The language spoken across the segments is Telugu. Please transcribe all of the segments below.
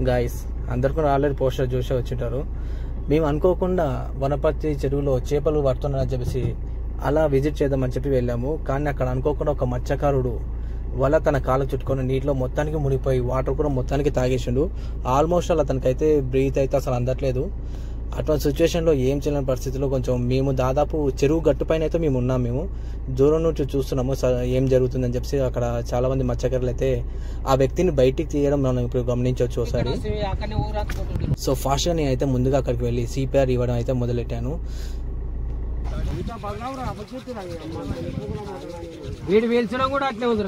గాయస్ అందరికీ ఆల్రెడీ పోస్టర్ చూసే వచ్చింటారు. మేము అనుకోకుండా వనపర్తి చెరువులో చేపలు పడుతున్నారని చెప్పేసి అలా విజిట్ చేద్దామని చెప్పి వెళ్ళాము. కానీ అక్కడ అనుకోకుండా ఒక మత్స్యకారుడు వల తన కాళ్ళకు చుట్టుకొని నీటిలో మొత్తానికి మునిగిపోయి వాటర్ కూడా మొత్తానికి తాగేసిండు. ఆల్మోస్ట్ అలా అతనికైతే బ్రీత్ అయితే అసలు అందట్లేదు. అటువంటి సిచ్యువేషన్లో ఏం చేయలేని పరిస్థితిలో కొంచెం మేము దాదాపు చెరువు గట్టు పైన అయితే మేము ఉన్నాం. మేము దూరం నుంచి చూస్తున్నాము ఏం జరుగుతుందని చెప్పి. అక్కడ చాలా మంది మత్స్యకారులు అయితే ఆ వ్యక్తిని బయటికి తీయడం మనం ఇప్పుడు గమనించవచ్చు ఒకసారి. సో ఫాస్ట్గా నేను అయితే ముందుగా అక్కడికి వెళ్ళి సిపిఆర్ ఇవ్వడం అయితే మొదలెట్టాను. వీడు వేల్చడం కూడా అట్లే ఉంది.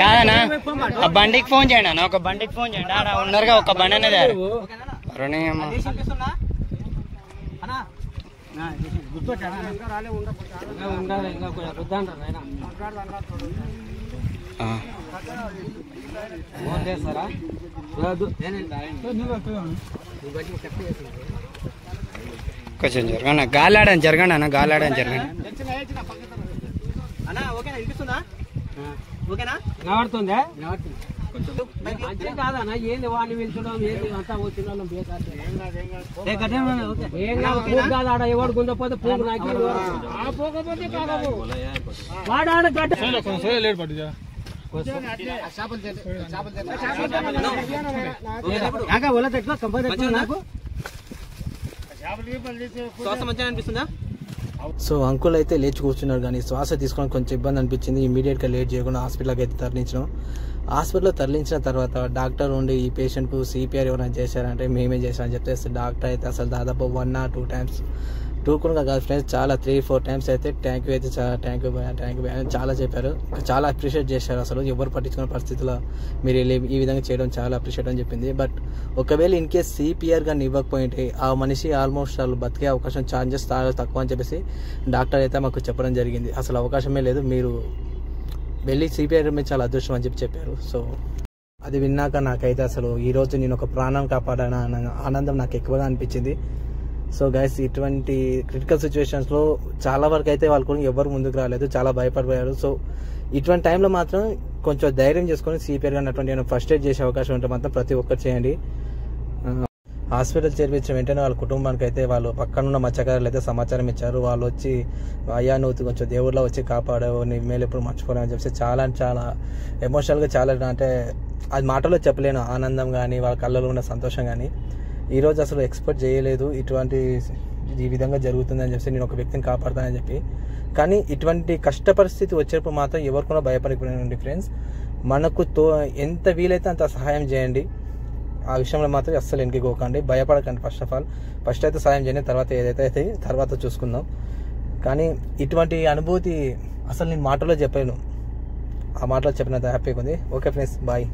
కాదనా ఆ బండికి ఫోన్ చేయండి అన్న, ఒక బండికి ఫోన్ చేయండి. ఆడ ఉన్నారుగా ఒక బండి అనేది కొంచెం జరగండి, గాలాడని జరగండి అన్న, గాలాడని జరగండి. కనబడుతుందా? కాదన్నా ఏంది వాడిని పిలిచడం ఏంది అంతా వచ్చిన ఏం కాదు. ఆడ ఎవడు గుంజపోతే పోగు నాకి పోకపోతే వాడు ఆడ గడ్డ నాకు శ్వాస మంచిగా అనిపిస్తుందా? సో అంకుల్ అయితే లేచి కూర్చున్నారు, కానీ శ్వాస తీసుకోవడానికి కొంచెం ఇబ్బంది అనిపించింది. ఇమీడియట్గా లేట్ చేయకుండా హాస్పిటల్కి అయితే తరలించినాం. హాస్పిటల్లో తరలించిన తర్వాత డాక్టర్ ఉండి ఈ పేషెంట్కు సిపిఆర్ ఎవరైనా చేశారంటే మేమే చేశామని చెప్తే డాక్టర్ అయితే అసలు దాదాపు 1 or 2 times 2 కూడా కాదు ఫ్రెండ్స్, చాలా 3-4 times అయితే థ్యాంక్ యూ అయితే థ్యాంక్ యూ అని చాలా చెప్పారు. చాలా అప్రిషియేట్ చేశారు. అసలు ఎవరు పట్టించుకున్న పరిస్థితిలో మీరు వెళ్ళి ఈ విధంగా చేయడం చాలా అప్రిషియేట్ అని చెప్పింది. బట్ ఒకవేళ ఇన్ కేస్ సిపిఆర్ కానీ ఇవ్వకపోయింటే ఆ మనిషి ఆల్మోస్ట్ వాళ్ళు బతికే అవకాశం ఛాన్సెస్ తక్కువ అని చెప్పేసి డాక్టర్ అయితే మాకు చెప్పడం జరిగింది. అసలు అవకాశమే లేదు, మీరు వెళ్ళి సిపిఆర్ మీద చాలా అదృష్టం అని చెప్పారు. సో అది విన్నాక నాకైతే అసలు ఈరోజు నేను ఒక ప్రాణం కాపాడాను అన్న ఆనందం నాకు ఎక్కువగా అనిపించింది. సో గైస్ ఇటువంటి క్రిటికల్ సిచ్యువేషన్స్లో చాలా వరకు అయితే వాళ్ళు కూడా ఎవరు ముందుకు రాలేదు, చాలా భయపడిపోయారు. సో ఇటువంటి టైంలో మాత్రం కొంచెం ధైర్యం చేసుకొని సిపిఆర్ కానీ అటువంటి ఫస్ట్ ఎయిడ్ చేసే అవకాశం ఉంటే మాత్రం ప్రతి ఒక్కరు చేయండి. హాస్పిటల్ చేర్పించిన వెంటనే వాళ్ళ కుటుంబానికి అయితే వాళ్ళు పక్కనున్న మత్స్యకారులు అయితే సమాచారం ఇచ్చారు. వాళ్ళు వచ్చి అయ్యా నువ్వు కొంచెం దేవుళ్ళ వచ్చి కాపాడావు, నీ మేలు ఎప్పుడు మర్చిపోరాని చెప్పి చాలా ఎమోషనల్గా చాలా అంటే అది మాటలో చెప్పలేను ఆనందం కానీ వాళ్ళ కళ్ళలో ఉన్న సంతోషం కానీ. ఈరోజు అసలు ఎక్స్పెక్ట్ చేయలేదు ఇటువంటి ఈ విధంగా జరుగుతుందని చెప్పి, నేను ఒక వ్యక్తిని కాపాడుతానని చెప్పి. కానీ ఇటువంటి కష్ట పరిస్థితి వచ్చేటప్పుడు మాత్రం ఎవరికైనా భయపడిపోయినండి ఫ్రెండ్స్. మనకు ఎంత వీలైతే అంత సహాయం చేయండి. ఆ విషయంలో మాత్రం అస్సలు వెనక్కిపోకండి, భయపడకండి. ఫస్ట్ అయితే సహాయం చేయండి, తర్వాత ఏదైతే అయితే తర్వాత చూసుకుందాం. కానీ ఇటువంటి అనుభూతి అసలు నేను మాటలో చెప్పాను, ఆ మాటలో చెప్పినంత హ్యాపీగా ఉంది. Okay friends, bye.